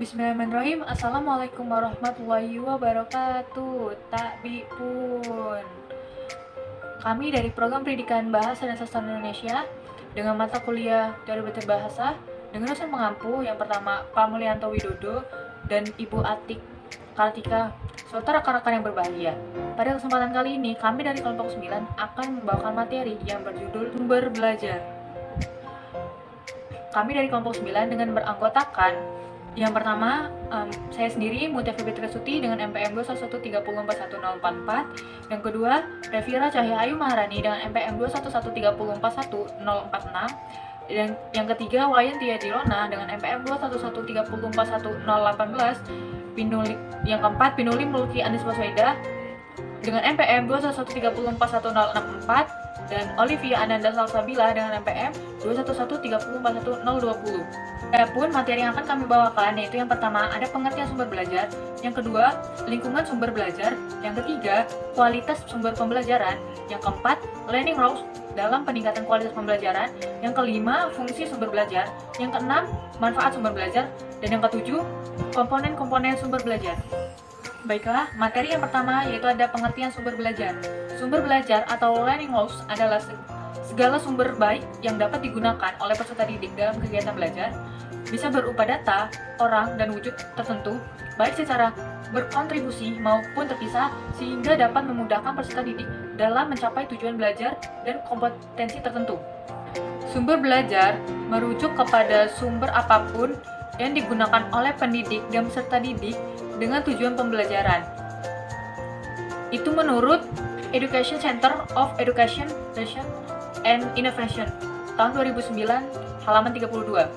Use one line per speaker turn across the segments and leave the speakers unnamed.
Bismillahirrahmanirrahim. Assalamualaikum warahmatullahi wabarakatuh. Takbipun. Kami dari Program Pendidikan Bahasa dan Sastra Indonesia dengan mata kuliah Derivatif Bahasa dengan dosen pengampu yang pertama Pak Mulyanto Widodo dan Ibu Atik Kartika serta rekan-rekan yang berbahagia. Pada kesempatan kali ini, kami dari kelompok 9 akan membawakan materi yang berjudul Sumber Belajar. Kami dari kelompok 9 dengan beranggotakan yang pertama, saya sendiri Mutia Fitri Suti dengan MPM 211304144. Yang kedua, Revira Cahya Ayu Maharani dengan MPM 21130414046. Dan yang ketiga, Wayan Tia Dilona dengan MPM 21130414018. Yang keempat, Pinuli Mulki Anis Basweda dengan MPM 211304164 dan Olivia Ananda Salsabila dengan MPM 211304120. Adapun materi yang akan kami bawakan yaitu yang pertama ada pengertian sumber belajar, yang kedua lingkungan sumber belajar, yang ketiga kualitas sumber pembelajaran, yang keempat learning rules dalam peningkatan kualitas pembelajaran, yang kelima fungsi sumber belajar, yang keenam manfaat sumber belajar, dan yang ketujuh komponen-komponen sumber belajar. Baiklah, materi yang pertama yaitu ada pengertian sumber belajar. Sumber belajar atau learning loss adalah segala sumber baik yang dapat digunakan oleh peserta didik dalam kegiatan belajar, bisa berupa data, orang, dan wujud tertentu, baik secara berkontribusi maupun terpisah, sehingga dapat memudahkan peserta didik dalam mencapai tujuan belajar dan kompetensi tertentu. Sumber belajar merujuk kepada sumber apapun yang digunakan oleh pendidik dan peserta didik dengan tujuan pembelajaran. Itu menurut Education Center of Education and Innovation tahun 2009 halaman 32.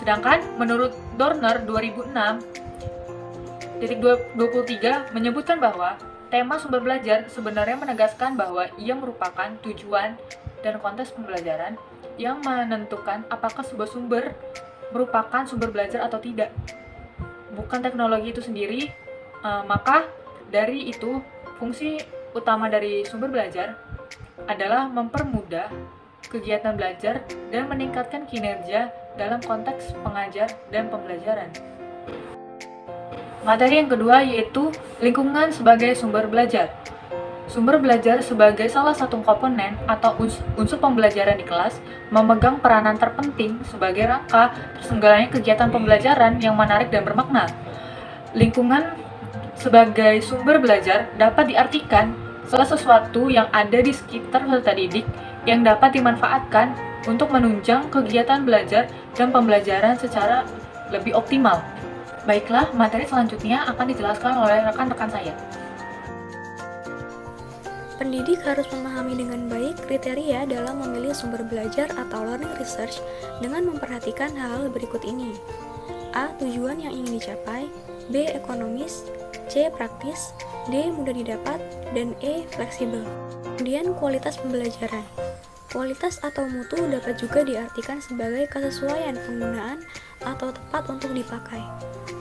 Sedangkan menurut Dorner 2006.23 menyebutkan bahwa tema sumber belajar sebenarnya menegaskan bahwa ia merupakan tujuan dan konteks pembelajaran yang menentukan apakah sebuah sumber merupakan sumber belajar atau tidak, bukan teknologi itu sendiri. Maka dari itu fungsi utama dari sumber belajar adalah mempermudah kegiatan belajar dan meningkatkan kinerja dalam konteks pengajar dan pembelajaran. Materi yang kedua yaitu lingkungan sebagai sumber belajar. Sumber belajar sebagai salah satu komponen atau unsur pembelajaran di kelas memegang peranan terpenting sebagai rangka terselenggaranya kegiatan pembelajaran yang menarik dan bermakna. Lingkungan sebagai sumber belajar dapat diartikan salah sesuatu yang ada di sekitar peserta didik yang dapat dimanfaatkan untuk menunjang kegiatan belajar dan pembelajaran secara lebih optimal. Baiklah, materi selanjutnya akan dijelaskan oleh rekan-rekan saya.
Pendidik harus memahami dengan baik kriteria dalam memilih sumber belajar atau learning research dengan memperhatikan hal-hal berikut ini. A. Tujuan yang ingin dicapai, B. Ekonomis, C. Praktis, D. Mudah didapat, dan E. Fleksibel. Kemudian kualitas pembelajaran. Kualitas atau mutu dapat juga diartikan sebagai kesesuaian penggunaan atau tepat untuk dipakai.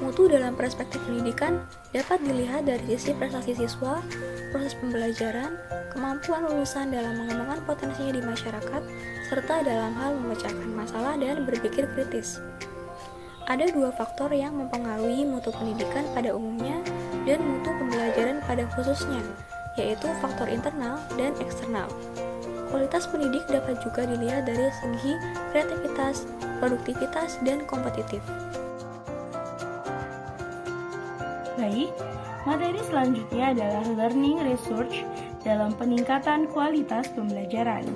Mutu dalam perspektif pendidikan dapat dilihat dari sisi prestasi siswa, proses pembelajaran, kemampuan lulusan dalam mengembangkan potensinya di masyarakat, serta dalam hal memecahkan masalah dan berpikir kritis. Ada dua faktor yang mempengaruhi mutu pendidikan pada umumnya dan mutu pembelajaran pada khususnya, yaitu faktor internal dan eksternal. Kualitas pendidik dapat juga dilihat dari segi kreativitas, produktivitas, dan kompetitif.
Baik, materi selanjutnya adalah learning research dalam peningkatan kualitas pembelajaran.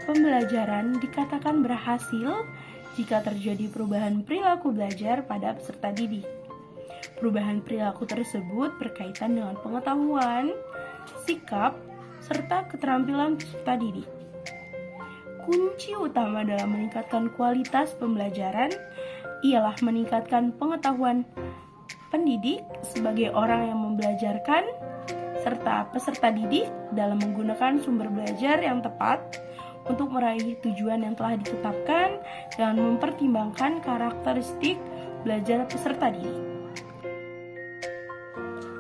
Pembelajaran dikatakan berhasil jika terjadi perubahan perilaku belajar pada peserta didik. Perubahan perilaku tersebut berkaitan dengan pengetahuan, sikap, serta keterampilan peserta didik. Kunci utama dalam meningkatkan kualitas pembelajaran ialah meningkatkan pengetahuan pendidik sebagai orang yang membelajarkan, serta peserta didik dalam menggunakan sumber belajar yang tepat untuk meraih tujuan yang telah ditetapkan dan mempertimbangkan karakteristik belajar peserta didik.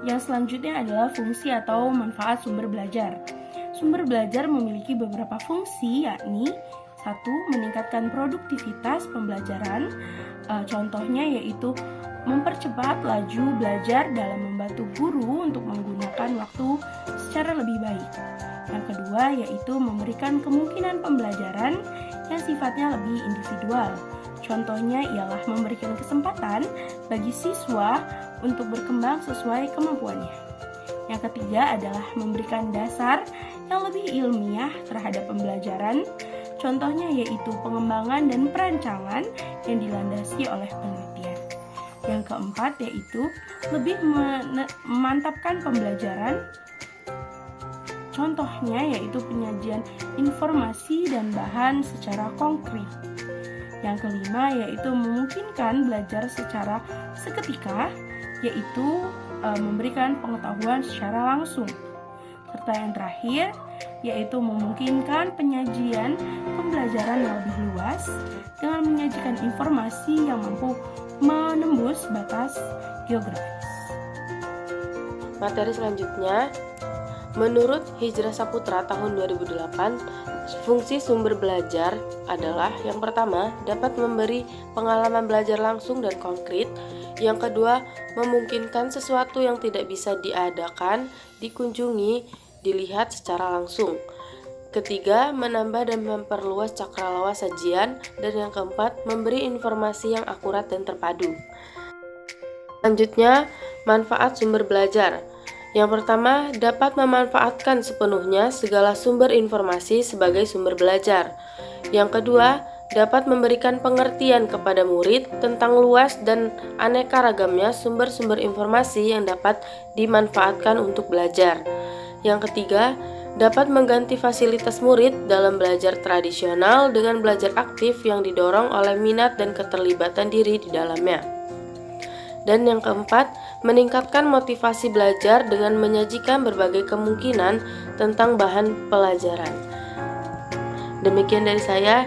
Yang selanjutnya adalah fungsi atau manfaat sumber belajar. Sumber belajar memiliki beberapa fungsi, yakni 1. Meningkatkan produktivitas pembelajaran Contohnya yaitu mempercepat laju belajar dalam membantu guru untuk menggunakan waktu secara lebih baik. Yang kedua yaitu memberikan kemungkinan pembelajaran yang sifatnya lebih individual. Contohnya ialah memberikan kesempatan bagi siswa untuk berkembang sesuai kemampuannya. Yang ketiga adalah memberikan dasar yang lebih ilmiah terhadap pembelajaran. Contohnya yaitu pengembangan dan perancangan yang dilandasi oleh penelitian. Yang keempat yaitu lebih memantapkan pembelajaran. Contohnya yaitu penyajian informasi dan bahan secara konkret. Yang kelima yaitu memungkinkan belajar secara seketika, yaitu memberikan pengetahuan secara langsung. Serta yang terakhir yaitu memungkinkan penyajian pembelajaran yang lebih luas dengan menyajikan informasi yang mampu menembus batas geografis.
Materi selanjutnya, menurut Hijrah Saputra tahun 2008, fungsi sumber belajar adalah yang pertama, dapat memberi pengalaman belajar langsung dan konkret. Yang kedua, memungkinkan sesuatu yang tidak bisa diadakan, dikunjungi, dilihat secara langsung. Ketiga, menambah dan memperluas cakrawala sajian. Dan yang keempat, memberi informasi yang akurat dan terpadu. Selanjutnya, manfaat sumber belajar. Yang pertama, dapat memanfaatkan sepenuhnya segala sumber informasi sebagai sumber belajar. Yang kedua, dapat memberikan pengertian kepada murid tentang luas dan aneka ragamnya sumber-sumber informasi yang dapat dimanfaatkan untuk belajar. Yang ketiga, dapat mengganti fasilitas murid dalam belajar tradisional dengan belajar aktif yang didorong oleh minat dan keterlibatan diri di dalamnya. Dan yang keempat, meningkatkan motivasi belajar dengan menyajikan berbagai kemungkinan tentang bahan pelajaran. Demikian dari saya.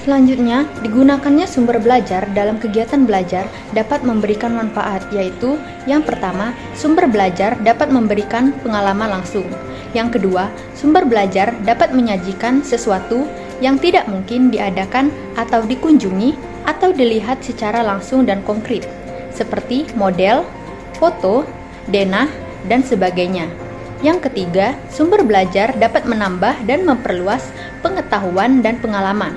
Selanjutnya, digunakannya sumber belajar dalam kegiatan belajar dapat memberikan manfaat, yaitu yang pertama, sumber belajar dapat memberikan pengalaman langsung. Yang kedua, sumber belajar dapat menyajikan sesuatu yang tidak mungkin diadakan atau dikunjungi atau dilihat secara langsung dan konkret, seperti model, foto, denah, dan sebagainya. Yang ketiga, sumber belajar dapat menambah dan memperluas pengetahuan dan pengalaman.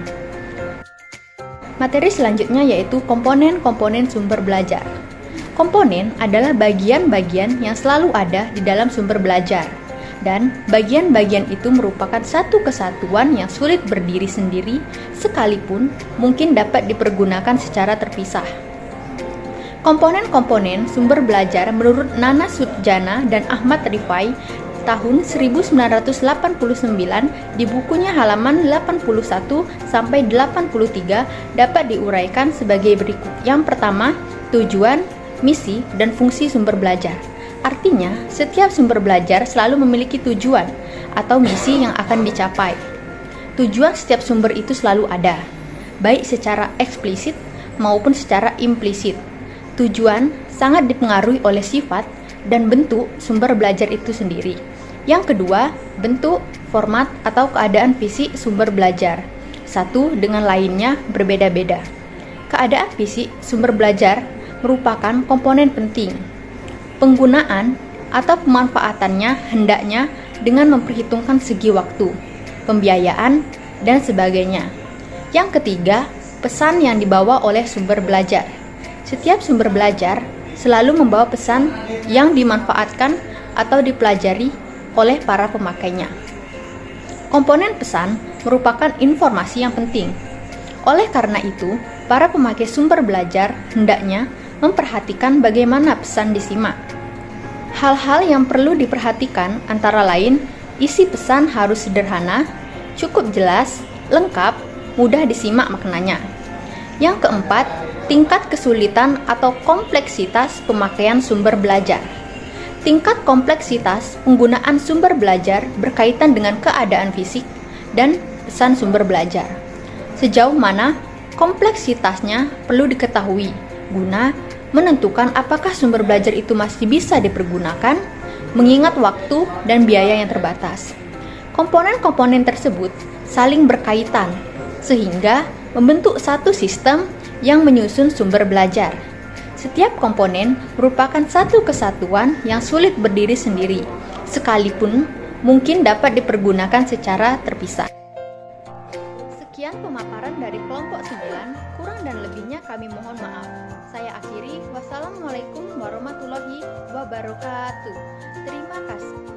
Materi selanjutnya yaitu komponen-komponen sumber belajar. Komponen adalah bagian-bagian yang selalu ada di dalam sumber belajar, dan bagian-bagian itu merupakan satu kesatuan yang sulit berdiri sendiri, sekalipun mungkin dapat dipergunakan secara terpisah. Komponen-komponen sumber belajar menurut Nana Sutjana dan Ahmad Rifai tahun 1989 di bukunya halaman 81 sampai 83 dapat diuraikan sebagai berikut. Yang pertama, tujuan, misi, dan fungsi sumber belajar. Artinya, setiap sumber belajar selalu memiliki tujuan atau misi yang akan dicapai. Tujuan setiap sumber itu selalu ada, baik secara eksplisit maupun secara implisit. Tujuan sangat dipengaruhi oleh sifat dan bentuk sumber belajar itu sendiri. Yang kedua, bentuk, format, atau keadaan fisik sumber belajar. Satu dengan lainnya berbeda-beda. Keadaan fisik sumber belajar merupakan komponen penting. Penggunaan atau pemanfaatannya hendaknya dengan memperhitungkan segi waktu, pembiayaan, dan sebagainya. Yang ketiga, pesan yang dibawa oleh sumber belajar. Setiap sumber belajar selalu membawa pesan yang dimanfaatkan atau dipelajari oleh para pemakainya. Komponen pesan merupakan informasi yang penting. Oleh karena itu, para pemakai sumber belajar hendaknya memperhatikan bagaimana pesan disimak. Hal-hal yang perlu diperhatikan antara lain, isi pesan harus sederhana, cukup jelas, lengkap, mudah disimak maknanya. Yang keempat, tingkat kesulitan atau kompleksitas pemakaian sumber belajar. Tingkat kompleksitas penggunaan sumber belajar berkaitan dengan keadaan fisik dan pesan sumber belajar. Sejauh mana kompleksitasnya perlu diketahui guna menentukan apakah sumber belajar itu masih bisa dipergunakan, mengingat waktu dan biaya yang terbatas. Komponen-komponen tersebut saling berkaitan, sehingga
membentuk satu sistem yang menyusun sumber belajar. Setiap komponen merupakan satu kesatuan yang sulit berdiri sendiri, sekalipun mungkin dapat dipergunakan secara terpisah. Sekian pemaparan dari kelompok 9, kurang dan lebihnya kami mohon maaf. Saya akhiri, wassalamualaikum warahmatullahi wabarakatuh. Terima kasih.